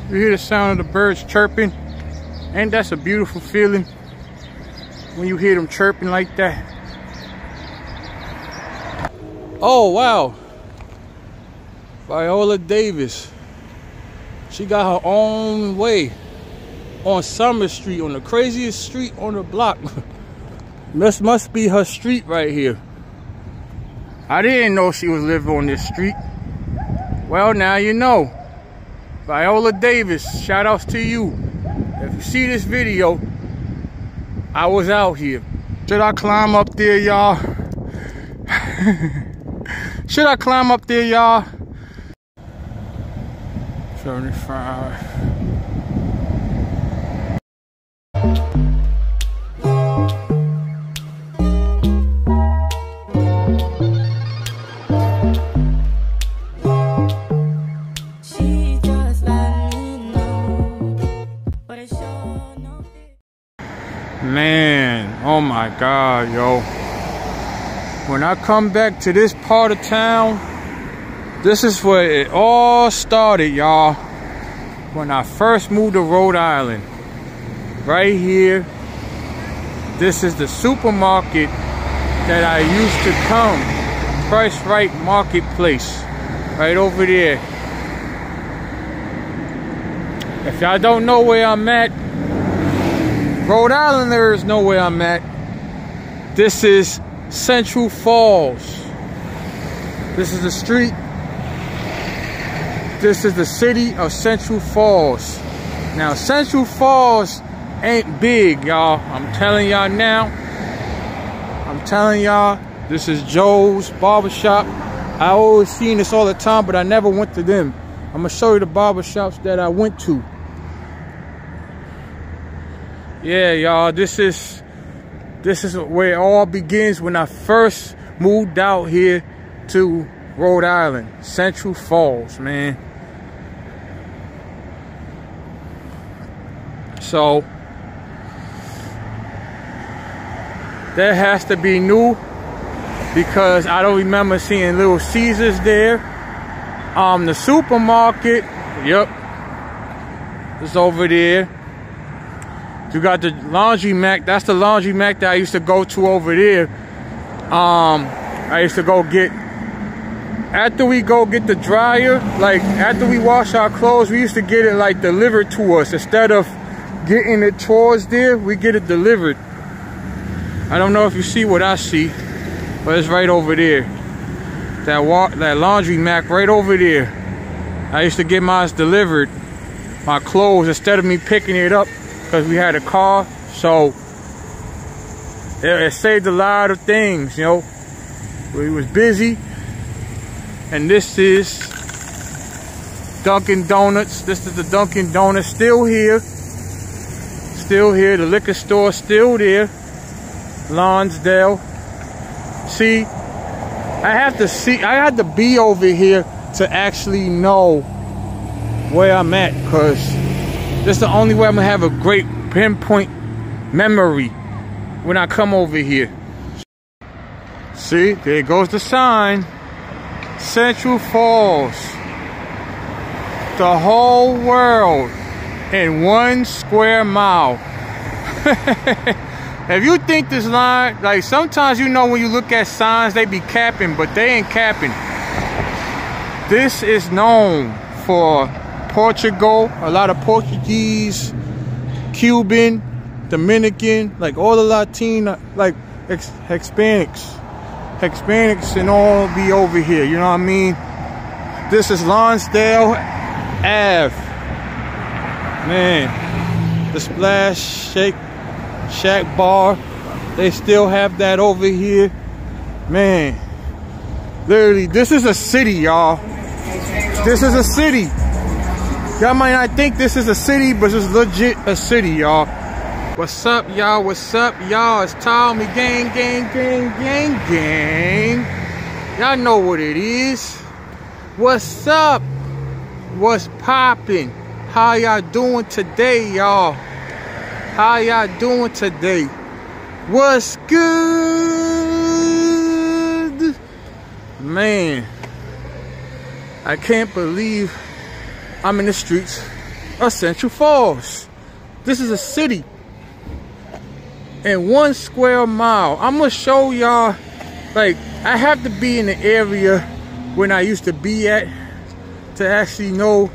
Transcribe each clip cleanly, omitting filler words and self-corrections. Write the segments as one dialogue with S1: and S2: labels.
S1: You hear the sound of the birds chirping, and that's a beautiful feeling when you hear them chirping like that. Oh wow, Viola Davis. She got her own way on Summer Street, on the craziest street on the block. This must be her street right here. I didn't know she was living on this street. Well, now you know. Viola Davis, shout outs to you. If you see this video, I was out here. Should I climb up there, y'all? Should I climb up there, y'all? 75. Man, oh my God, yo. When I come back to this part of town, this is where it all started, y'all. When I first moved to Rhode Island. Right here. This is the supermarket that I used to come. Price Right Marketplace. Right over there. If y'all don't know where I'm at, Rhode Islanders know where I'm at. This is Central Falls. This is the street. This is the city of Central Falls. Now, Central Falls ain't big, y'all. I'm telling y'all now. I'm telling y'all, this is Joe's Barbershop. I always seen this all the time, but I never went to them. I'm gonna show you the barbershops that I went to. Yeah, y'all, this is where it all begins when I first moved out here to Rhode Island. Central Falls, man. So that has to be new because I don't remember seeing Little Caesars there. The supermarket, yep, it's over there. You got the laundromat. That's the laundromat that I used to go to over there. I used to go get, after we go get the dryer, like after we wash our clothes, we used to get it like delivered to us. Instead of getting it towards there, we get it delivered. I don't know if you see what I see, but it's right over there. That laundromat right over there. I used to get mine delivered, my clothes, instead of me picking it up. Because we had a car, so it saved a lot of things, you know. We was busy. And this is Dunkin' Donuts. This is the Dunkin' Donuts, still here. Still here. The liquor store still there. Lonsdale. See, I had to be over here to actually know where I'm at, because this is the only way I'm gonna have a great pinpoint memory when I come over here. See, there goes the sign. Central Falls. The whole world in 1 square mile. If you think this line, like sometimes you know when you look at signs, they be capping, but they ain't capping. This is known for Portugal, a lot of Portuguese, Cuban, Dominican, like all the Latino, like Hispanics and all be over here, you know what I mean? This is Lonsdale Ave. Man, the Splash Shack Bar, they still have that over here. Man, literally, this is a city, y'all. This is a city. Y'all might not think this is a city, but it's legit a city, y'all. What's up, y'all? What's up, y'all? It's Tommy Gang. Y'all know what it is. What's up? What's poppin'? How y'all doing today, y'all? How y'all doing today? What's good? Man, I can't believe I'm in the streets of Central Falls. This is a city in 1 square mile. I'm gonna show y'all, like, I have to be in the area when I used to be at to actually know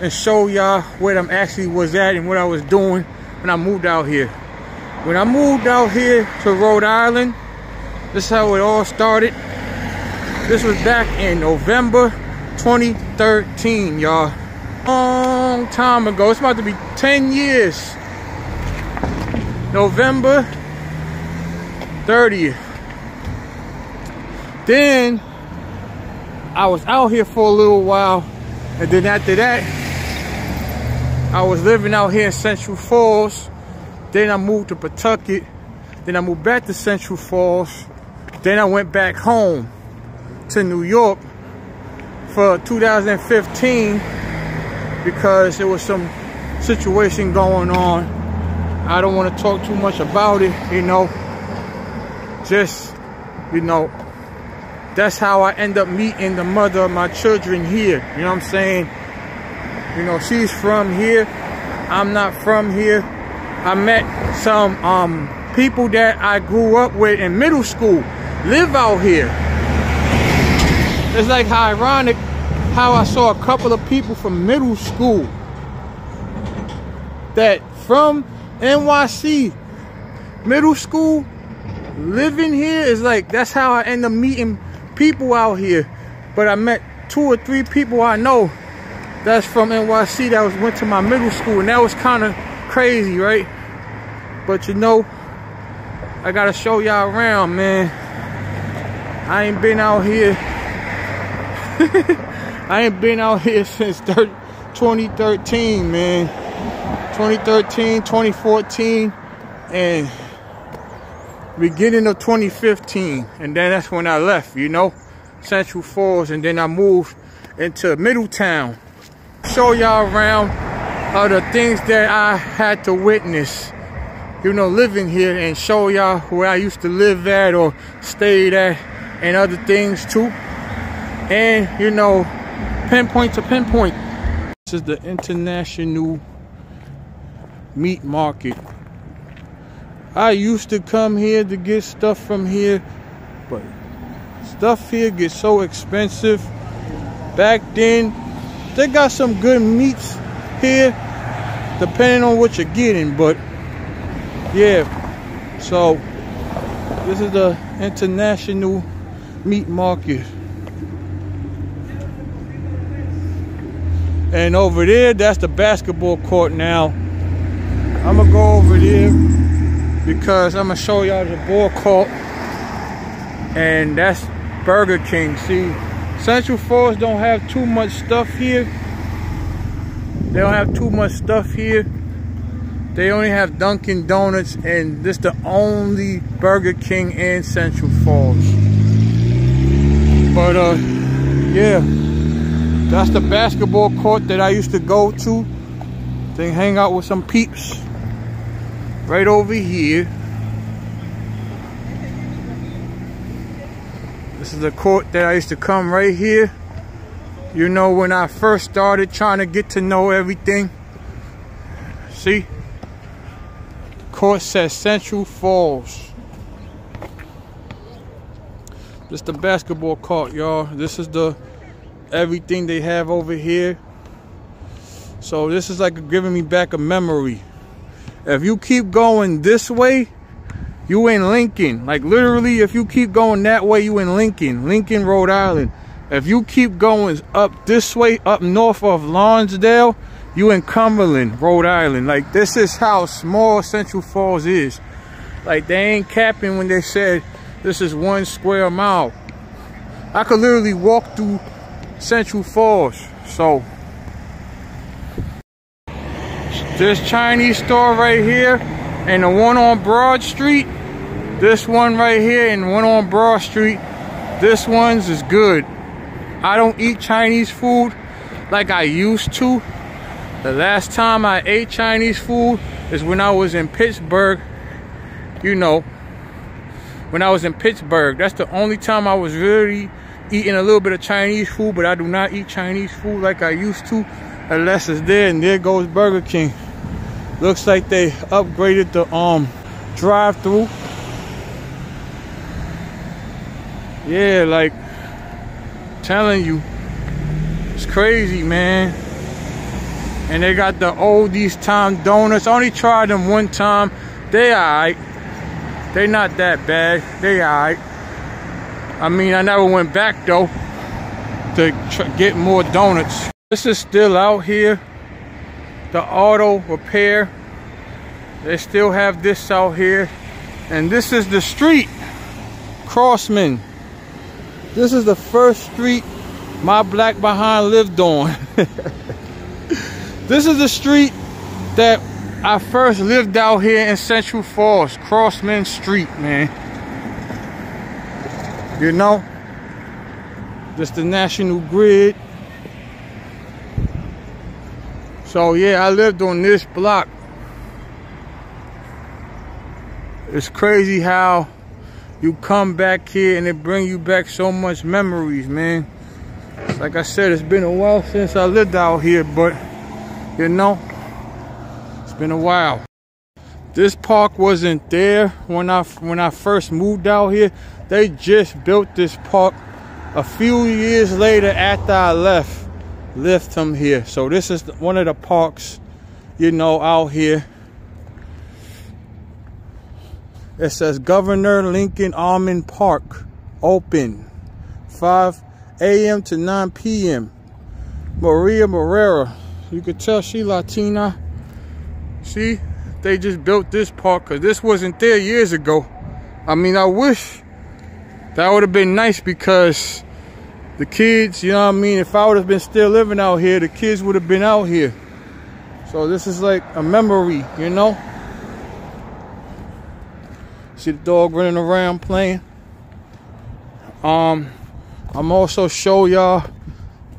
S1: and show y'all where I'm actually was at and what I was doing when I moved out here. When I moved out here to Rhode Island, this is how it all started. This was back in November 2013, y'all. Long time ago. It's about to be 10 years. November 30th. Then I was out here for a little while, and then after that I was living out here in Central Falls. Then I moved to Pawtucket. Then I moved back to Central Falls. Then I went back home to New York for 2015 because there was some situation going on. I don't want to talk too much about it, you know. Just, you know, that's how I end up meeting the mother of my children here. You know what I'm saying? You know, she's from here. I'm not from here. I met some people that I grew up with in middle school live out here. It's like how ironic how I saw a couple of people from middle school that from NYC middle school living here. Is like, that's how I end up meeting people out here. But I met 2 or 3 people I know that's from NYC that went to my middle school, and that was kind of crazy, right? But you know, I gotta show y'all around, man. I ain't been out here I ain't been out here since 2013, man. 2013, 2014, and beginning of 2015. And then that's when I left, you know, Central Falls, and then I moved into Middletown. Show y'all around the things that I had to witness, you know, living here, and show y'all where I used to live at or stayed at and other things too. And, you know, pinpoint to pinpoint. This is the International Meat Market. I used to come here to get stuff from here, but stuff here gets so expensive. Back then, they got some good meats here, depending on what you're getting, but yeah. So this is the International Meat Market. And over there, that's the basketball court now. I'm gonna go over there because I'm gonna show y'all the ball court. And that's Burger King. See, Central Falls don't have too much stuff here. They don't have too much stuff here. They only have Dunkin' Donuts, and this the only Burger King in Central Falls. But yeah, that's the basketball court that I used to go to. They hang out with some peeps right over here. This is the court that I used to come right here. You know, when I first started trying to get to know everything. See? Court says Central Falls. This is the basketball court, y'all. This is the everything they have over here. So this is like giving me back a memory. If you keep going this way, you in Lincoln. Like literally, if you keep going that way, you in Lincoln, Rhode Island. If you keep going up this way, up north of Lonsdale, you in Cumberland, Rhode Island. Like, this is how small Central Falls is. Like, they ain't capping when they said this is 1 square mile. I could literally walk through Central Falls. So this Chinese store right here, and the one on Broad Street, this one right here and one on Broad Street, this one's is good. I don't eat Chinese food like I used to. The last time I ate Chinese food is when I was in Pittsburgh. You know, when I was in Pittsburgh. That's the only time I was really eating a little bit of Chinese food, but I do not eat Chinese food like I used to. unless it's there. And there goes Burger King. Looks like they upgraded the drive-through. Yeah, like telling you, it's crazy, man. And they got the oldies time donuts. I only tried them one time. They alright. They not that bad. They alright. I mean, I never went back though to get more donuts. This is still out here. The auto repair. They still have this out here. And this is the street. Crossman. This is the first street my black behind lived on. This is the street that I first lived out here in Central Falls. Crossman Street, man. You know, just the national grid. So yeah, I lived on this block. It's crazy how you come back here and it bring you back so much memories, man. Like I said, it's been a while since I lived out here, but you know, it's been a while. This park wasn't there when I first moved out here. They just built this park a few years later after I left from here. So this is one of the parks, you know, out here. It says Governor Lincoln Almond Park, open 5 a.m. to 9 p.m. Maria Morera, you could tell she Latina. See, they just built this park because this wasn't there years ago. I mean, I wish that would have been nice because the kids, you know what I mean, if I would have been still living out here, the kids would have been out here. So this is like a memory, you know. See the dog running around playing. I'm also show y'all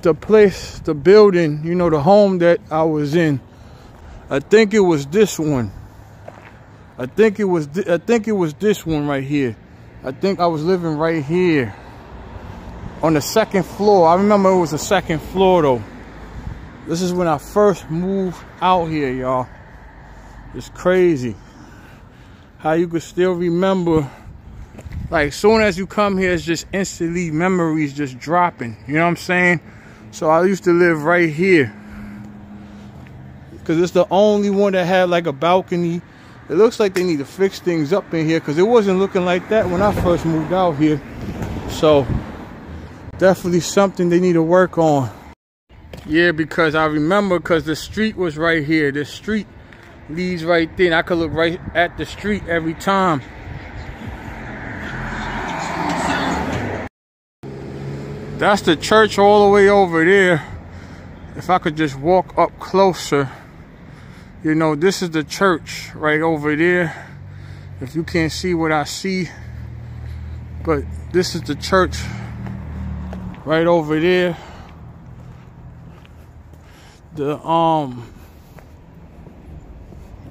S1: the place, the building, you know, the home that I was in. I think it was this one. I think it was this one right here. I think I was living right here on the second floor. I remember it was the second floor though. This is when I first moved out here, y'all. It's crazy how you could still remember. Like, soon as you come here, it's just instantly memories just dropping. You know what I'm saying? So I used to live right here. Because it's the only one that had like a balcony. It looks like they need to fix things up in here because it wasn't looking like that when I first moved out here. So definitely something they need to work on. Yeah, because I remember, because the street was right here. The street leads right there. And I could look right at the street every time. That's the church all the way over there. If I could just walk up closer. You know, this is the church right over there. If you can't see what I see. But this is the church right over there. The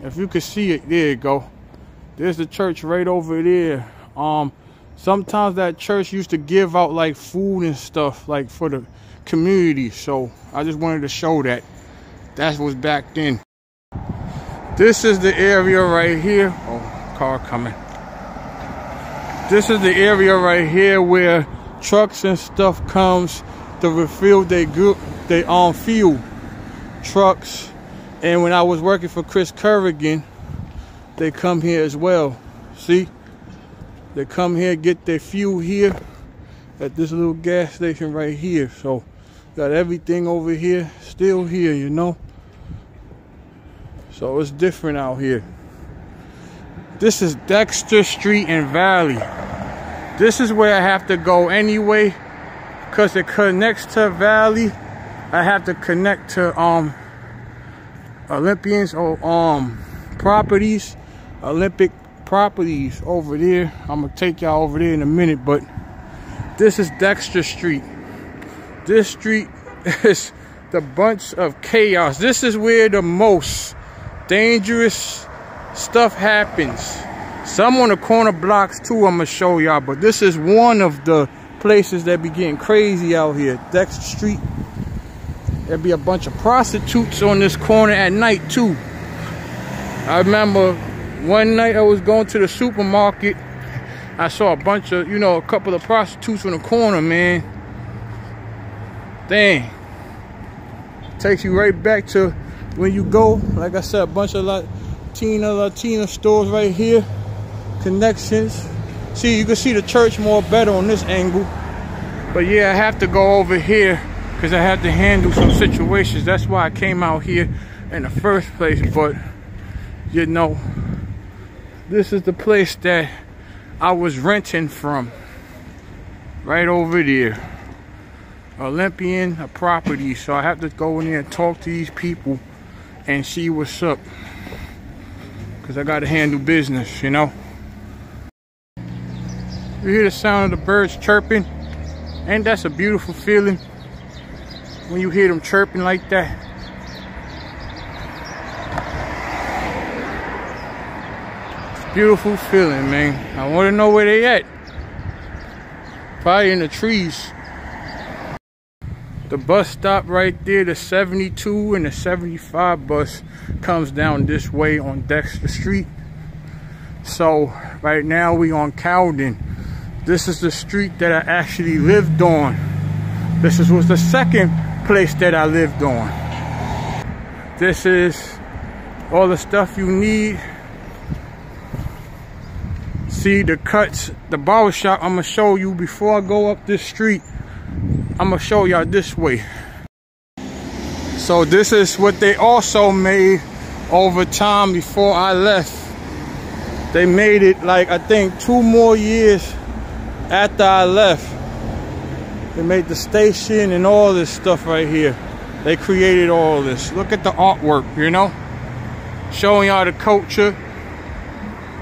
S1: if you could see it, there you go. There's the church right over there. Sometimes that church used to give out like food and stuff like for the community. So I just wanted to show that. That was back then. This is the area right here. Oh, car coming. This is the area right here where trucks and stuff comes to refill their fuel. Trucks. And when I was working for Chris Kerrigan, they come here as well. See? They come here, get their fuel here at this little gas station right here. So got everything over here, still here, you know. So it's different out here. This is Dexter Street and Valley. This is where I have to go anyway, because it connects to Valley. I have to connect to Olympians or properties, Olympic properties over there. I'm gonna take y'all over there in a minute, but this is Dexter Street. This street is the bunch of chaos. This is where the most dangerous stuff happens. Some on the corner blocks too, I'm gonna show y'all, but this is one of the places that be getting crazy out here. Dexter Street. there'd be a bunch of prostitutes on this corner at night too. I remember one night I was going to the supermarket. I saw a bunch of, you know, a couple of prostitutes on the corner, man. Dang. Takes you right back to when you go. Like I said, a bunch of Latina stores right here. Connections. See, you can see the church more better on this angle. But yeah, I have to go over here because I have to handle some situations. That's why I came out here in the first place. But, you know, this is the place that I was renting from. Right over there. Olympian property. So I have to go in there and talk to these people and see what's up. Because I got to handle business, you know. You hear the sound of the birds chirping. And that's a beautiful feeling when you hear them chirping like that. Beautiful feeling, man. I want to know where they at. Probably in the trees. The bus stop right there, the 72 and the 75 bus comes down this way on Dexter Street. So right now we on Cowden. This is the street that I actually lived on. This was the second place that I lived on. This is all the stuff you need. See the cuts, the barbershop I'm gonna show you before I go up this street. I'm gonna show y'all this way. So this is what they also made over time before I left. They made it like, I think 2 more years after I left. They made the station and all this stuff right here. They created all this. Look at the artwork, you know? Showing y'all the culture.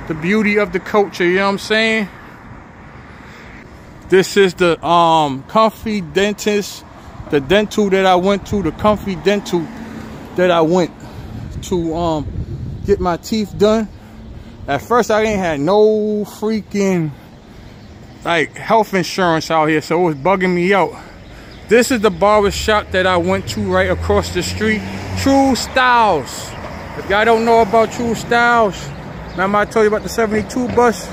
S1: The beauty of the culture, you know what I'm saying? This is the comfy dentist, the dental that I went to, the comfy dental that I went to get my teeth done. At first I ain't had no freaking like health insurance out here, so it was bugging me out. This is the barber shop that I went to right across the street, True Styles. If y'all don't know about True Styles, remember I told you about the 72 bus?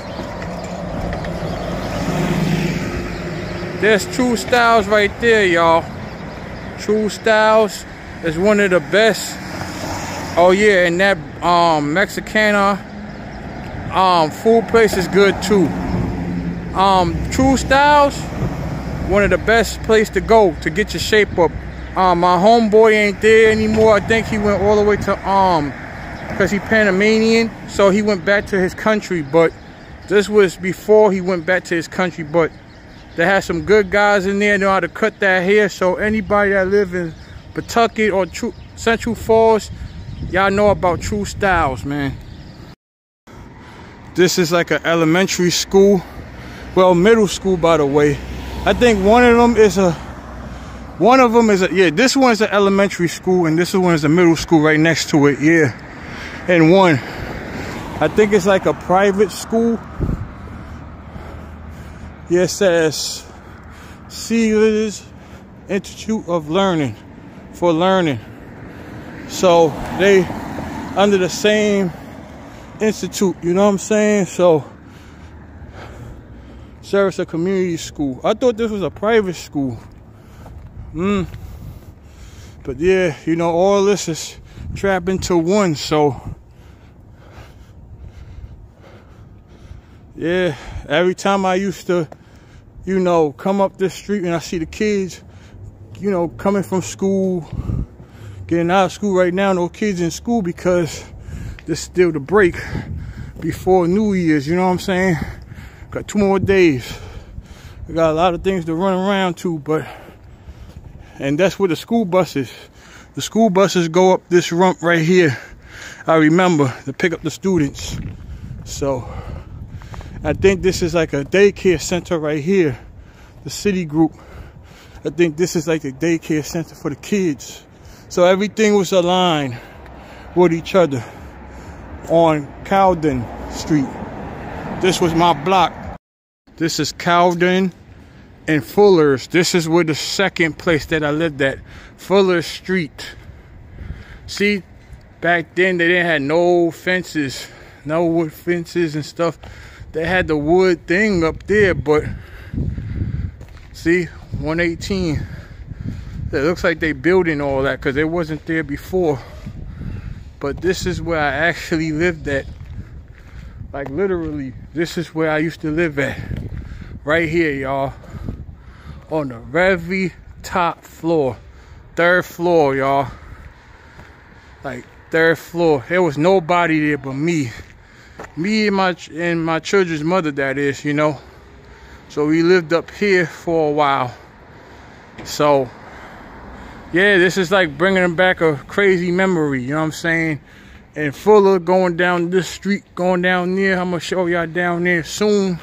S1: There's True Styles right there, y'all. True Styles is one of the best. Oh yeah, and that Mexicana food place is good too. True Styles, one of the best place to go to get your shape up. My homeboy ain't there anymore. I think he went all the way to because he Panamanian, so he went back to his country. But this was before he went back to his country. But they had some good guys in there, know how to cut that hair. So anybody that live in Pawtucket or Central Falls, y'all know about True Styles, man. This is like an elementary school. Well, middle school, by the way. I think one of them is a, yeah, this one is an elementary school and this one is a middle school right next to it, yeah. And one, I think it's like a private school. Yeah, it says Caesars Institute of Learning, for learning. So they under the same institute, you know what I'm saying? So service a community school. I thought this was a private school. But yeah, you know, all this is trapped into one. So yeah, every time I used to, you know, come up this street and I see the kids, you know, coming from school, getting out of school right now, no kids in school because this is still the break before New Year's, you know what I'm saying? Got 2 more days. We got a lot of things to run around to, but, and that's where the school buses. The school buses go up this rump right here. I remember, to pick up the students. So I think this is like a daycare center right here. The city group. I think this is like the daycare center for the kids. So everything was aligned with each other on Cowden Street. This was my block. This is Cowden and Fuller's. This is where the second place that I lived at, Fuller Street. See, back then they didn't have no fences, no wood fences and stuff. They had the wood thing up there, but see, 118. It looks like they building all that because it wasn't there before. But this is where I actually lived at. Like literally, this is where I used to live at. Right here, y'all. On the very top floor. 3rd floor, y'all. Like 3rd floor. There was nobody there but me. Me and my children's mother, that is, you know. So we lived up here for a while. So yeah, this is like bringing back a crazy memory, you know what I'm saying? And Fuller, going down this street, going down there. I'm gonna show y'all down there soon.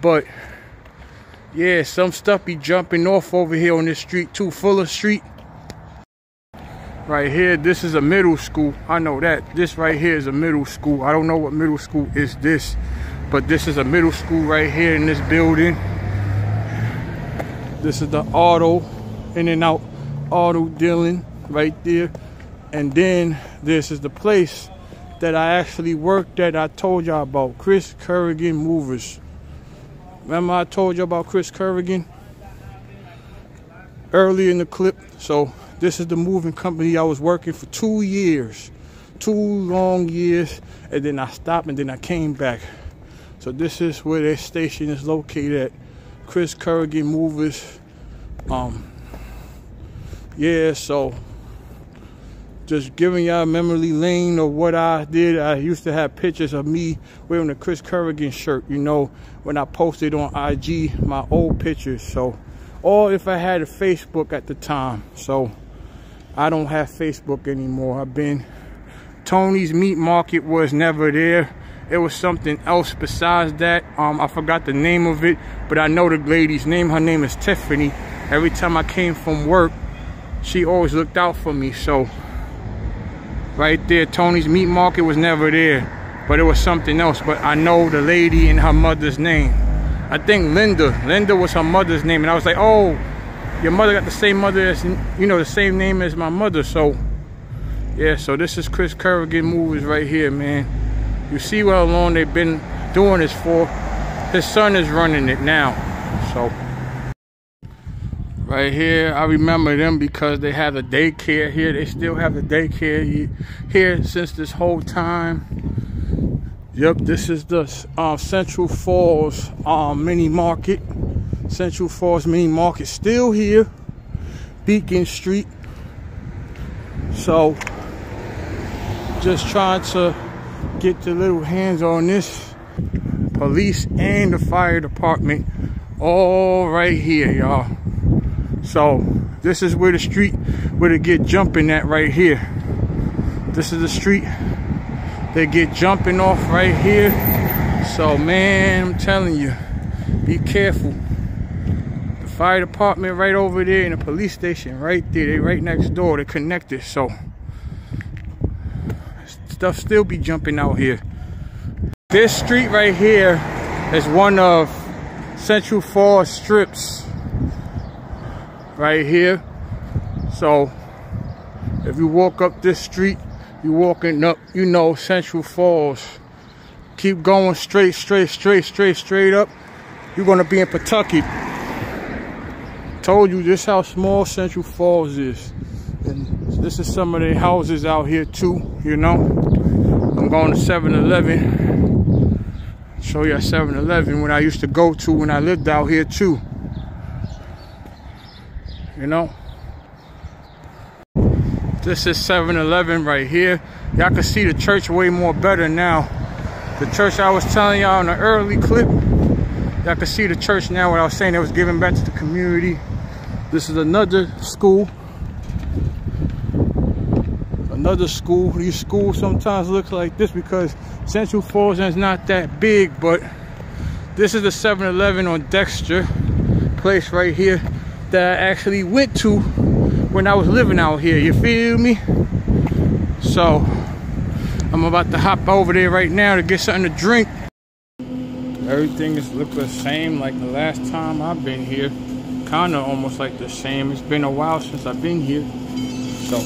S1: But yeah, some stuff be jumping off over here on this street too, Fuller Street. Right here, this is a middle school. I know that. This right here is a middle school. I don't know what middle school is this, but this is a middle school right here in this building. This is the auto, in and out auto dealing right there. And then this is the place that I actually worked at. I told y'all about Chris Kerrigan Movers. Remember I told you about Chris Kerrigan earlier in the clip? So this is the moving company I was working for 2 years, 2 long years, and then I stopped and then I came back. So this is where their station is located at, Chris Kerrigan Movers. Yeah, so just giving y'all memory lane of what I did. I used to have pictures of me wearing the Chris Kerrigan shirt, you know, when I posted on IG my old pictures. So, or if I had a Facebook at the time. So I don't have Facebook anymore. Tony's Meat Market was never there. It was something else besides that. I forgot the name of it, but I know the lady's name. Her name is Tiffany. Every time I came from work, she always looked out for me. So right there, Tony's Meat Market was never there, but it was something else. But I know the lady and her mother's name. I think Linda was her mother's name, and I was like, oh, your mother got the same mother as, you know, the same name as my mother. So yeah, so this is Chris Kerrigan Movers right here, man. You see how long they've been doing this for. His son is running it now. So right here, I remember them because they have a daycare here. They still have the daycare here since this whole time. Yep, this is the Central Falls mini market. Central Falls mini market still here. Beacon Street. So just trying to get the little hands on this. Police and the fire department all right here, y'all. So this is where the street where they get jumping at right here. This is the street they get jumping off right here. So man, I'm telling you, be careful. The fire department right over there and the police station right there. They right next door. They're connected. So stuff still be jumping out here. This street right here is one of Central Falls strips right here. So if you walk up this street, you walking up, you know, Central Falls. Keep going straight up. You're gonna be in Pawtucket. Told you this how small Central Falls is. And this is some of the houses out here too, you know. I'm going to 7-Eleven. Show you a 7-Eleven when I used to go to when I lived out here too. You know. This is 7-Eleven right here. Y'all can see the church way more better now. The church I was telling y'all in the early clip. Y'all can see the church now. What I was saying, it was giving back to the community. This is another school. Another school. These schools sometimes look like this because Central Falls is not that big, but this is the 7-Eleven on Dexter place right here that I actually went to when I was living out here. You feel me? So I'm about to hop over there right now to get something to drink. Everything is look the same like the last time I've been here. kind of almost like the same. It's been a while since I've been here, so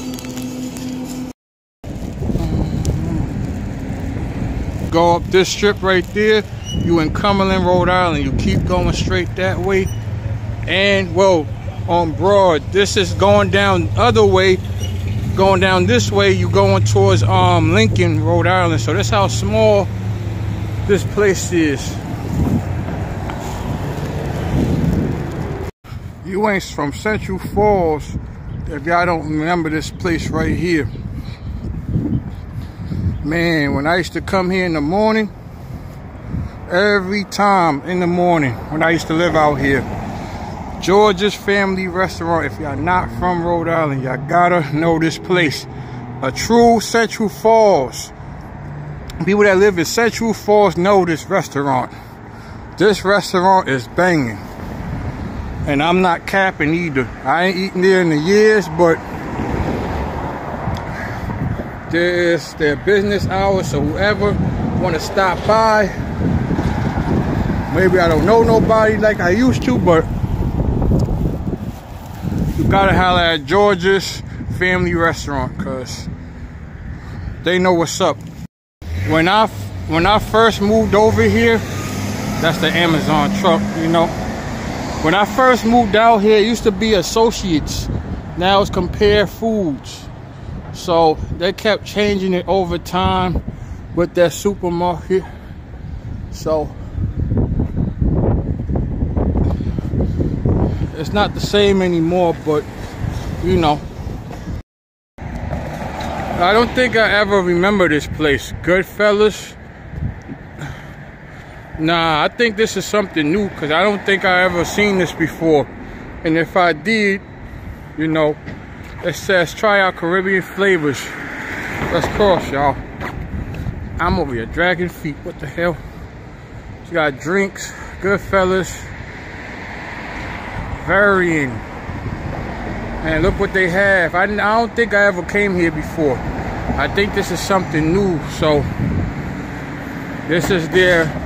S1: go up this strip right there, you in Cumberland, Rhode Island. You keep going straight that way, and well, on Broad, this is going down other way. Going down this way, you going towards Lincoln, Rhode Island. So that's how small this place is. You ain't from Central Falls if y'all don't remember this place right here. Man, when I used to come here in the morning, every time in the morning when I used to live out here, George's Family Restaurant. If y'all not from Rhode Island, y'all gotta know this place. A true Central Falls. People that live in Central Falls know this restaurant. This restaurant is banging. And I'm not capping either. I ain't eaten there in the years, but there's their business hours, so whoever wanna stop by, maybe I don't know nobody like I used to, but you gotta holler at George's Family Restaurant, cause they know what's up. When I first moved over here, that's the Amazon truck, you know. When I first moved out here, it used to be Associates. Now it's Compare Foods. So they kept changing it over time with that supermarket. So it's not the same anymore, but you know. I don't think I ever remember this place. Goodfellas. Nah, I think this is something new, because I don't think I ever seen this before. And if I did, you know, it says try out Caribbean flavors. Let's cross, y'all. I'm over here dragging feet. What the hell? You got drinks, Goodfellas. Varying. And look what they have. I don't think I ever came here before. I think this is something new. So this is their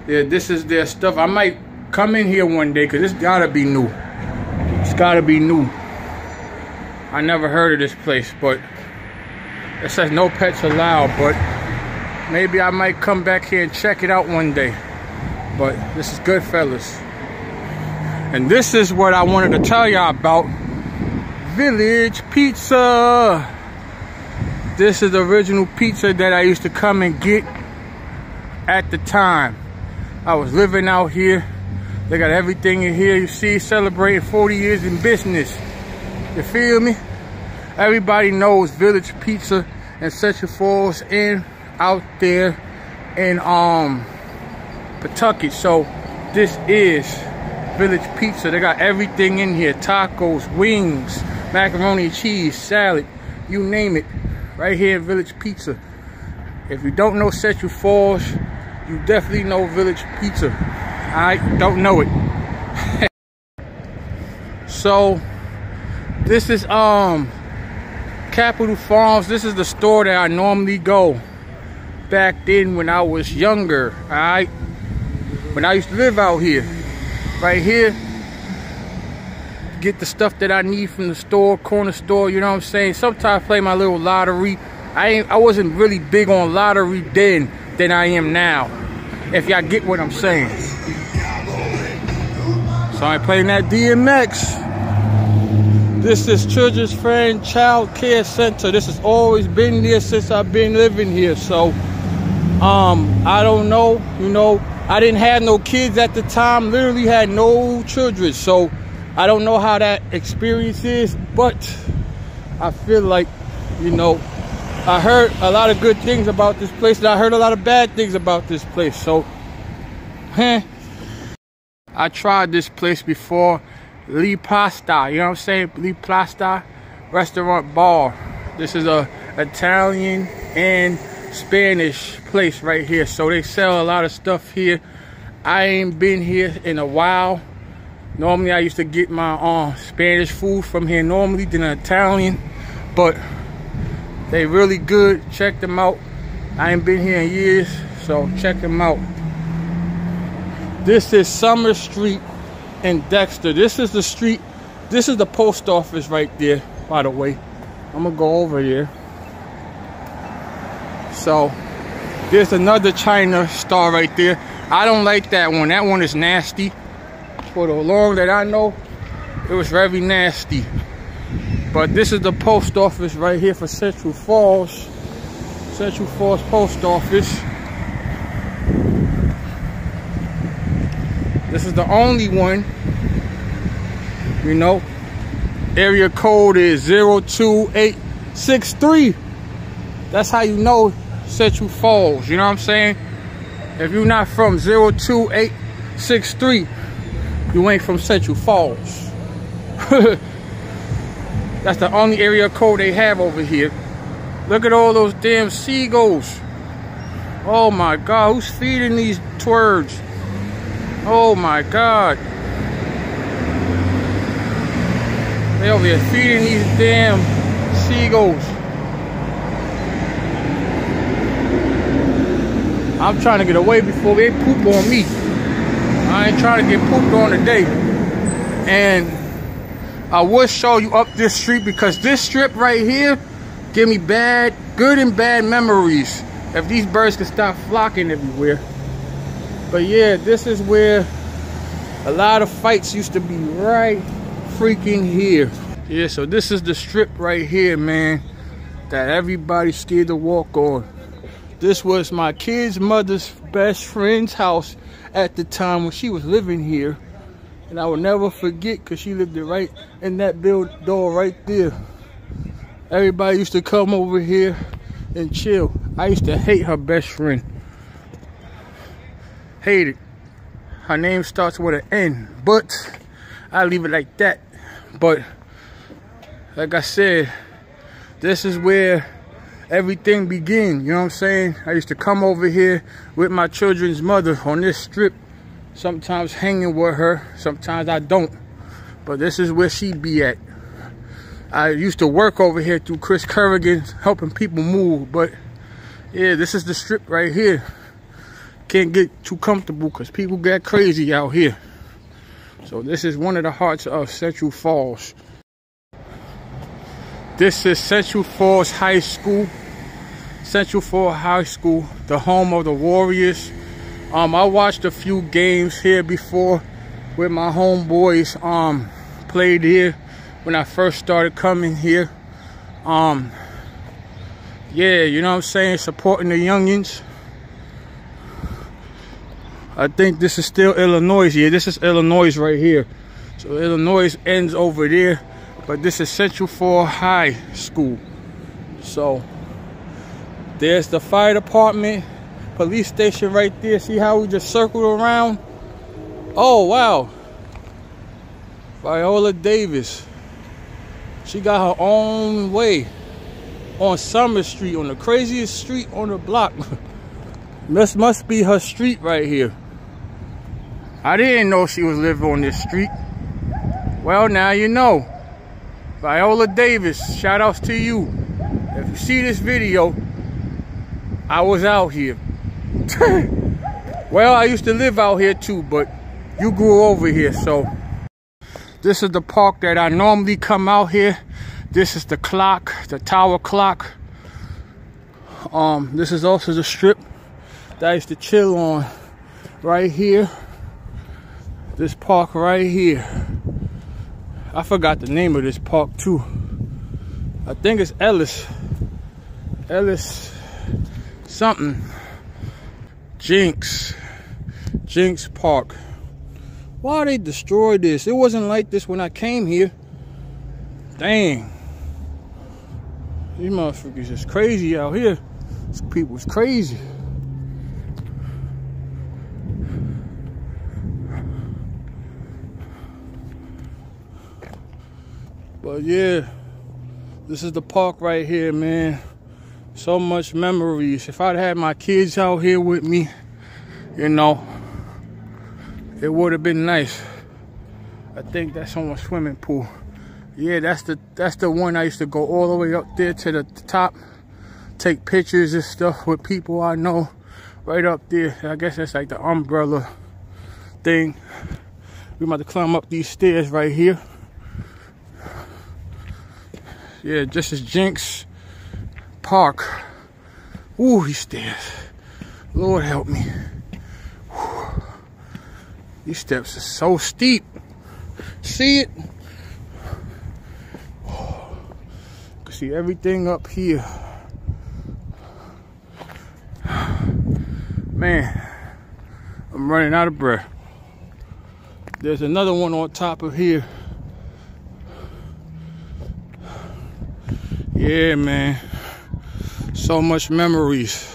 S1: this is their stuff. I might come in here one day, because it's gotta be new. It's gotta be new. I never heard of this place, but it says no pets allowed. But maybe I might come back here and check it out one day. But this is Goodfellas. And this is what I wanted to tell y'all about. Village Pizza. This is the original pizza that I used to come and get at the time I was living out here. They got everything in here. You see, celebrating 40 years in business. You feel me? Everybody knows Village Pizza in Central Falls and out there in Pawtucket. So this is Village Pizza. They got everything in here. Tacos, wings, macaroni and cheese, salad, you name it. Right here in Village Pizza. If you don't know Central Falls, you definitely know Village Pizza. I don't know it. So this is Capitol Farms. This is the store that I normally go back then when I was younger. Alright, when I used to live out here. Right here, get the stuff that I need from the store, corner store, you know what I'm saying? Sometimes play my little lottery. I wasn't really big on lottery then than I am now, if y'all get what I'm saying. So I'm playing that DMX. This is Children's Friend Child Care Center. This has always been there since I've been living here. So I don't know, you know, I didn't have no kids at the time, literally had no children. So I don't know how that experience is, but I feel like, you know, I heard a lot of good things about this place, and I heard a lot of bad things about this place. So, I tried this place before, Lee Pasta, you know what I'm saying? Lee Pasta Restaurant Bar. This is a Italian and Spanish place right here. So they sell a lot of stuff here. I ain't been here in a while. Normally I used to get my Spanish food from here normally, then Italian, but they really good. Check them out. I ain't been here in years, so check them out. This is Summer Street in Dexter. This is the street. This is the post office right there, by the way. I'm gonna go over there. So there's another China store right there. I don't like that one. That one is nasty. For the long that I know, it was very nasty. But this is the post office right here for Central Falls. Central Falls Post Office. This is the only one, you know. Area code is 02863. That's how you know Central Falls, you know what I'm saying? If you're not from 02863, you ain't from Central Falls. That's the only area code they have over here. Look at all those damn seagulls. Oh my God, who's feeding these twerds? Oh my God. They over here feeding these damn seagulls. I'm trying to get away before they poop on me. I ain't trying to get pooped on today. And I will show you up this street because this strip right here give me good and bad memories. If these birds could stop flocking everywhere. But yeah, this is where a lot of fights used to be right freaking here. Yeah, so this is the strip right here, man, that everybody's scared to walk on. This was my kid's mother's best friend's house at the time when she was living here. And I will never forget because she lived right in that door right there. Everybody used to come over here and chill. I used to hate her best friend. Hate it. Her name starts with an N, but I leave it like that. But like I said, this is where everything began, you know what I'm saying? I used to come over here with my children's mother on this strip, sometimes hanging with her, sometimes I don't. But this is where she be at. I used to work over here through Chris Kerrigan, helping people move, but yeah, this is the strip right here. Can't get too comfortable because people get crazy out here. So this is one of the hearts of Central Falls. This is Central Falls High School. Central Falls High School, the home of the Warriors. I watched a few games here before with my homeboys. Played here when I first started coming here. Yeah, you know what I'm saying? Supporting the youngins. I think this is still Illinois. Yeah, this is Illinois right here. So Illinois ends over there, but this is Central Falls High School. So there's the fire department, police station right there. See how we just circled around? Oh, wow. Viola Davis. She got her own way on Summer Street, on the craziest street on the block. This must be her street right here. I didn't know she was living on this street. Well, now you know. Viola Davis, shout outs to you. If you see this video, I was out here. Well, I used to live out here too, but you grew over here, so. This is the park that I normally come out here. This is the clock, the tower clock. This is also the strip that I used to chill on right here. This park right here. I forgot the name of this park too. I think it's Ellis something. Jinx Park. Why they destroyed this? It wasn't like this when I came here. Dang. These motherfuckers is crazy out here. These people's crazy. But yeah, this is the park right here, man. So much memories. If I'd had my kids out here with me, you know, it would have been nice. I think that's on a swimming pool. Yeah, that's the one I used to go all the way up there to the top, take pictures and stuff with people I know right up there. I guess that's like the umbrella thing. We about to climb up these stairs right here. Yeah, just as Jenks Park. Ooh, these stairs. Lord help me. Whew. These steps are so steep. See it? You can see everything up here. Man, I'm running out of breath. There's another one on top of here. Yeah, man. So much memories.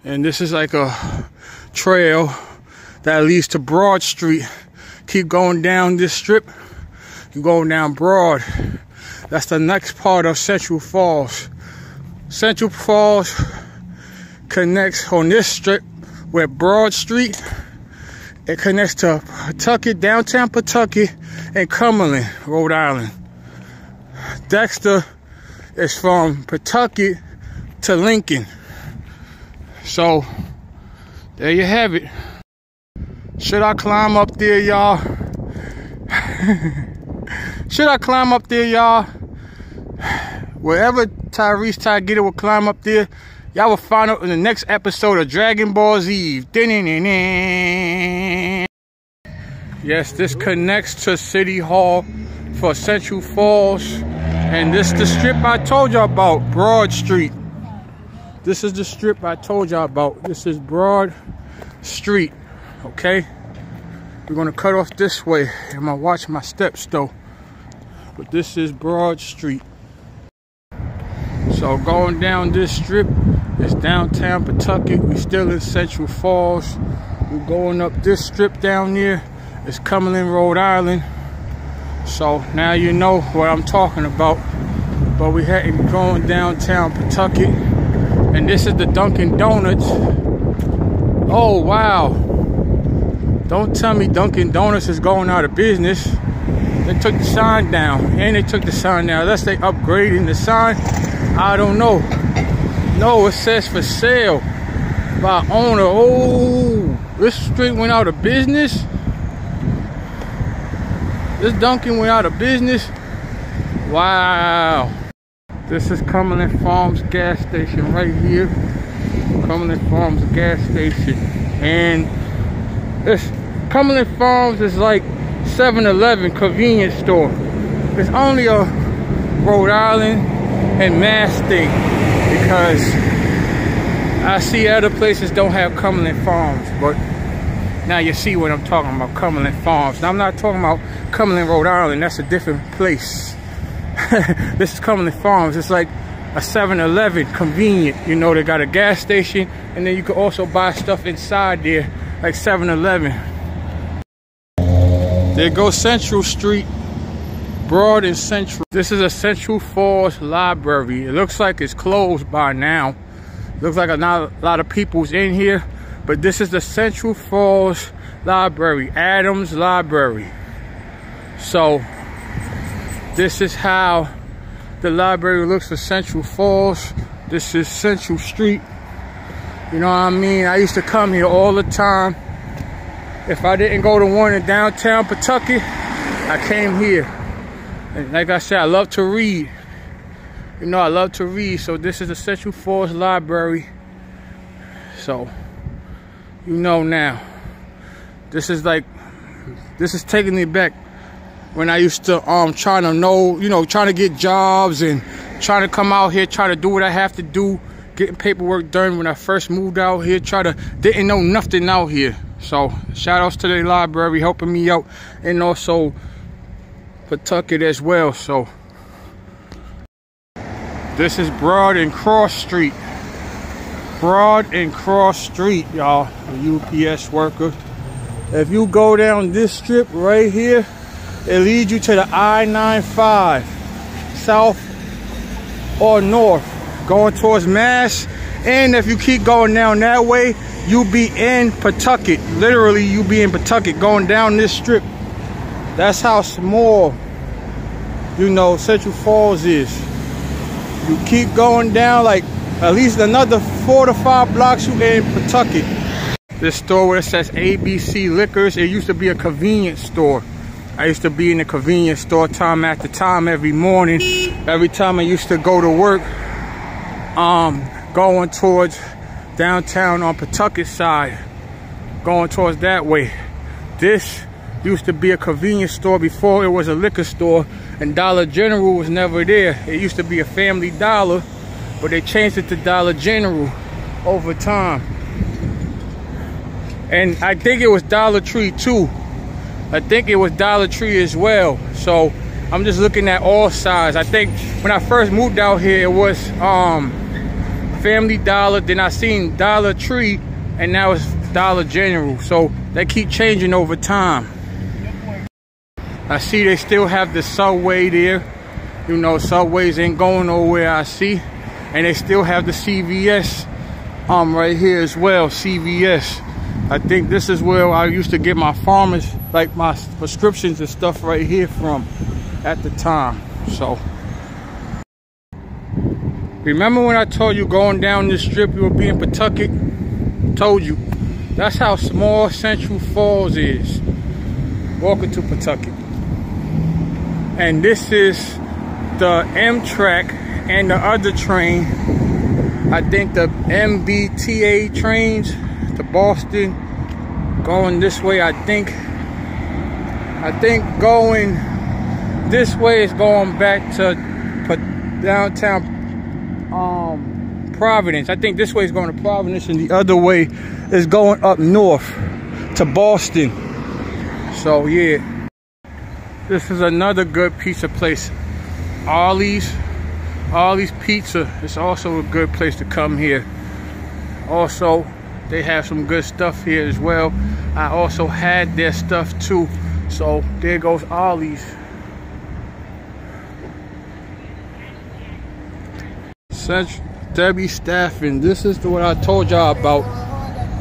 S1: And this is like a trail that leads to Broad Street. Keep going down this strip. You go down Broad. That's the next part of Central Falls. Central Falls connects on this strip with Broad Street. It connects to Pawtucket, Downtown Pawtucket, and Cumberland, Rhode Island. Dexter is from Pawtucket to Lincoln. So, there you have it. Should I climb up there, y'all? Should I climb up there, y'all? Wherever Tyrese Ty Get It will climb up there, y'all will find out in the next episode of Dragon Ball Z. Yes, this connects to City Hall for Central Falls. And this is the strip I told y'all about, Broad Street. This is the strip I told y'all about. This is Broad Street, okay? We're gonna cut off this way. I'm gonna watch my steps though. But this is Broad Street. So going down this strip is Downtown Pawtucket. We still in Central Falls. We're going up this strip down there. It's Cumberland, Rhode Island. So now you know what I'm talking about. But we hadn't going downtown Pawtucket. And this is the Dunkin' Donuts. Oh, wow. Don't tell me Dunkin' Donuts is going out of business. They took the sign down. And they took the sign down. Unless they upgrading the sign. I don't know. No, it says for sale by owner. Oh, this street went out of business. This Dunkin' went out of business. Wow. This is Cumberland Farms gas station right here. Cumberland Farms gas station. And this Cumberland Farms is like 7-Eleven convenience store. It's only a Rhode Island and Mass thing, because I see other places don't have Cumberland Farms, but now you see what I'm talking about, Cumberland Farms. Now I'm not talking about Cumberland, Rhode Island. That's a different place. This is Cumberland Farms. It's like a 7-Eleven convenient. You know, they got a gas station, and then you can also buy stuff inside there, like 7-Eleven. There goes Central Street, Broad and Central. This is a Central Falls library. It looks like it's closed by now. Looks like not a lot of people's in here, but this is the Central Falls Library, Adams Library. So this is how the library looks for Central Falls. This is Central Street. You know what I mean? I used to come here all the time. If I didn't go to one in downtown Pawtucket, I came here. And like I said, I love to read. You know, I love to read. So this is the Central Falls Library. So, you know now. This is taking me back when I used to trying to know, you know, trying to get jobs and trying to come out here, try to do what I have to do, getting paperwork done when I first moved out here, didn't know nothing out here. So shout outs to the library helping me out, and also Pawtucket as well. So this is Broad and Cross Street. Broad and Cross Street, y'all, a UPS worker. If you go down this strip right here, it leads you to the I-95, south or north, going towards Mass. And if you keep going down that way, you'll be in Pawtucket. Literally, you'll be in Pawtucket going down this strip. That's how small, you know, Central Falls is. You keep going down like at least another 4 to 5 blocks, you in Pawtucket. this store where it says ABC Liquors. It used to be a convenience store. I used to be in the convenience store time after time every morning. Every time I used to go to work, going towards downtown on Pawtucket side, going towards that way. This used to be a convenience store before it was a liquor store, and Dollar General was never there. It used to be a Family Dollar, but they changed it to Dollar General over time. And I think it was Dollar Tree too. I think it was Dollar Tree as well. So I'm just looking at all sides. I think when I first moved out here, it was Family Dollar, then I seen Dollar Tree, and now it's Dollar General. So they keep changing over time. I see they still have the Subway there. You know, Subways ain't going nowhere, I see. And they still have the CVS right here as well, CVS. I think this is where I used to get my pharmacy, like my prescriptions and stuff right here from at the time. So remember when I told you going down this strip you would be in Pawtucket? Told you. That's how small Central Falls is. Welcome to Pawtucket. And this is the Amtrak and the other train. I think the MBTA trains to Boston going this way. I think going this way is going back to downtown Providence. I think this way is going to Providence, and the other way is going up north to Boston. So yeah, this is another good pizza place. Ollie's Pizza is also a good place to come here. Also, they have some good stuff here as well. I also had their stuff too. So there goes Ollie's. Debbie Staffing. This is what I told y'all about.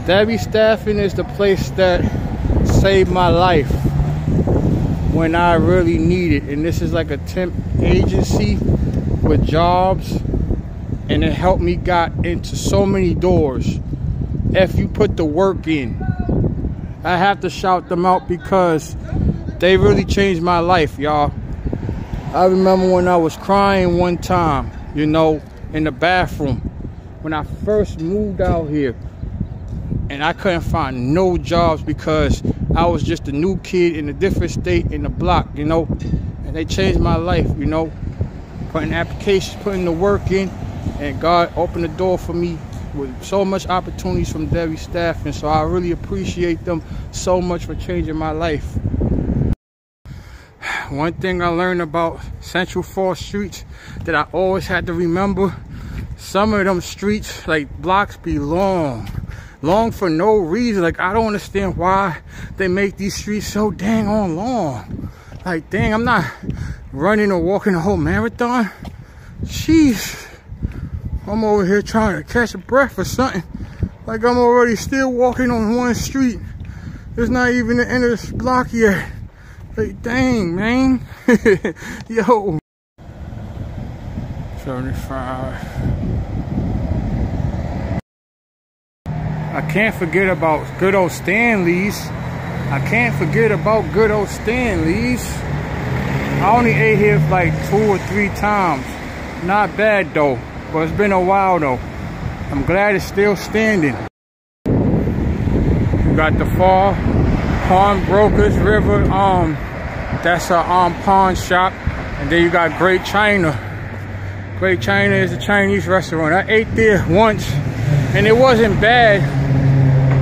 S1: Debbie Staffing is the place that saved my life when I really need it. And this is like a temp agency with jobs, and it helped me got into so many doors if you put the work in. I have to shout them out because they really changed my life, y'all. I remember when I was crying one time, you know, in the bathroom when I first moved out here, and I couldn't find no jobs because I was just a new kid in a different state in the block, you know. And they changed my life, you know, putting applications, putting the work in, and God opened the door for me with so much opportunities from Debbie Staffing. So I really appreciate them so much for changing my life. One thing I learned about Central Falls streets that I always had to remember, some of them streets, like blocks, be long for no reason. Like, I don't understand why they make these streets so dang on long. Like, dang, I'm not running or walking a whole marathon. Jeez, I'm over here trying to catch a breath or something. Like, I'm already still walking on one street. It's not even the end of this block yet. Like, dang, man. Yo. 75. I can't forget about good old Stanley's. I can't forget about good old Stanley's. I only ate here like 2 or 3 times. Not bad though, but it's been a while though. I'm glad it's still standing. You got the Fall Pawnbrokers River, that's a pawn shop. And then you got Great China. Great China is a Chinese restaurant. I ate there once and it wasn't bad,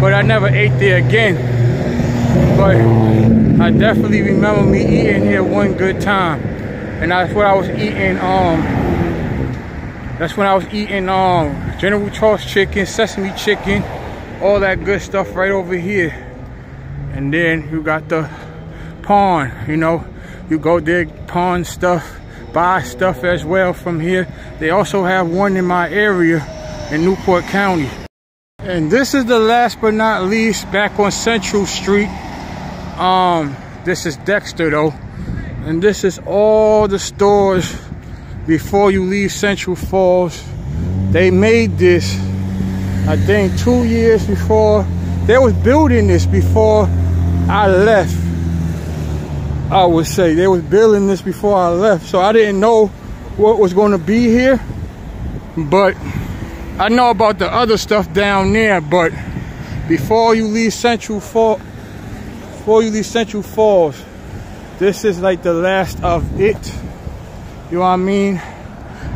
S1: but I never ate there again. But I definitely remember me eating here one good time. And that's what I was eating, General Tso's chicken, sesame chicken, all that good stuff right over here. And then you got the pawn, you know, you go there, pawn stuff, buy stuff as well from here. They also have one in my area in Newport County. And this is the last but not least, back on Central Street. This is Dexter though, and this is all the stores before you leave Central Falls. They made this, I think, 2 years before they was building this before I left. I would say they was building this before I left, so I didn't know what was going to be here. But I know about the other stuff down there. But before you leave Central Falls, this is like the last of it. You know what I mean?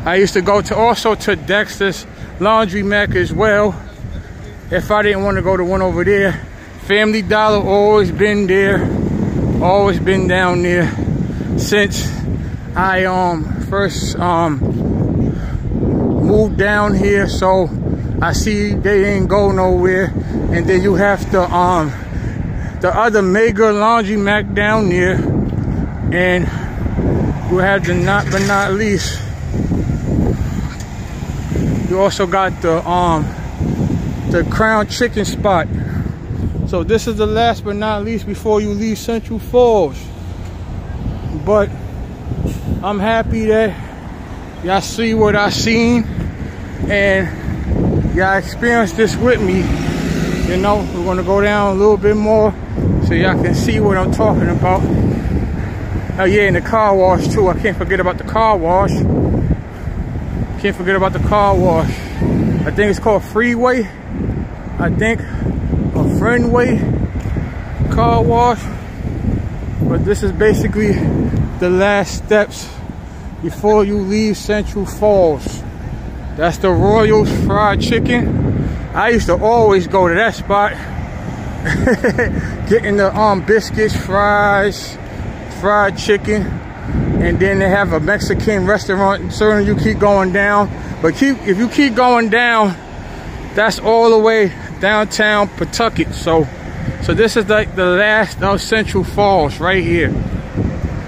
S1: I used to go to also to Dexter's Laundromat as well. If I didn't want to go to one over there, Family Dollar always been there, always been down there since I first moved down here. So I see they ain't go nowhere. And then you have the other mega laundromat down there, and you have the not but not least. You also got the Crown Chicken spot. So this is the last but not least before you leave Central Falls. But I'm happy that y'all see what I seen and y'all experienced this with me. You know, we're gonna go down a little bit more so y'all can see what I'm talking about. Oh yeah, and the car wash too. I can't forget about the car wash. Can't forget about the car wash. I think it's called Freeway. I think a Friendway car wash. But this is basically the last steps before you leave Central Falls. That's the Royals Fried Chicken. I used to always go to that spot. Getting the biscuits, fries, fried chicken, and then they have a Mexican restaurant serving you. Keep going down, but if you keep going down, that's all the way downtown Pawtucket. So this is like the last of Central Falls right here.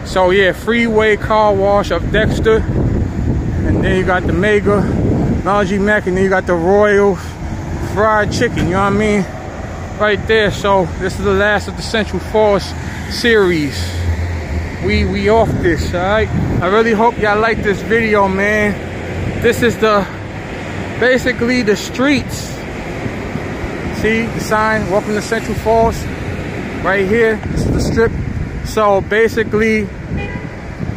S1: So yeah, Freeway car wash of Dexter, and then you got the Mega Laundromat, and then you got the Royal Fried Chicken. You know what I mean? Right there. So this is the last of the Central Falls series. We off this, alright? I really hope y'all like this video, man. This is basically the streets. See the sign, welcome to Central Falls. Right here, this is the strip. So basically,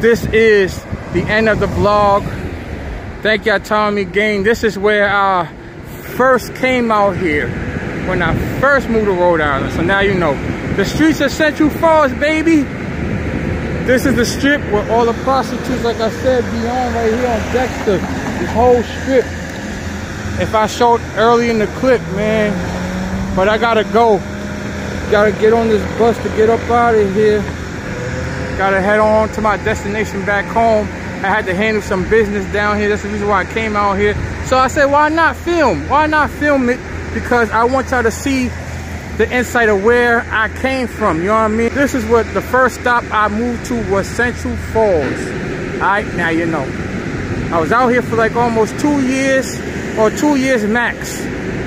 S1: this is the end of the vlog. Thank y'all telling me again. This is where I first came out here, when I first moved to Rhode Island. So now you know. The streets of Central Falls, baby. This is the strip where all the prostitutes, like I said, be on right here on Dexter. This whole strip. If I showed early in the clip, man. But I gotta go. Gotta get on this bus to get up out of here. Gotta head on to my destination back home. I had to handle some business down here. That's the reason why I came out here. So I said, why not film? Why not film it? Because I want y'all to see the insight of where I came from. You know what I mean? This is what the first stop I moved to was, Central Falls. Alright, now you know. I was out here for like almost 2 years, or 2 years max,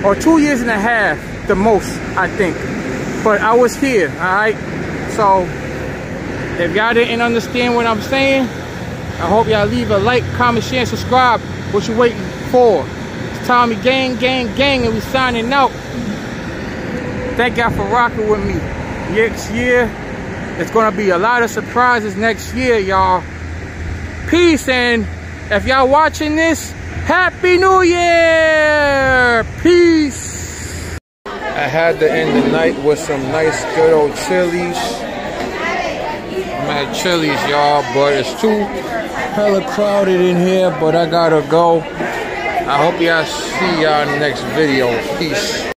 S1: or 2 years and a half, the most, I think. But I was here, alright? So, if y'all didn't understand what I'm saying, I hope y'all leave a like, comment, share, and subscribe. What you waiting for? It's Tommy Gang, Gang, Gang, and we signing out. Thank y'all for rocking with me. Next year, it's gonna be a lot of surprises next year, y'all. Peace, and if y'all watching this, Happy New Year! Peace! I had to end the night with some nice, good old Chili's. I'm at Chili's, y'all, but it's too hella crowded in here, but I gotta go. I hope y'all see y'all in the next video. Peace.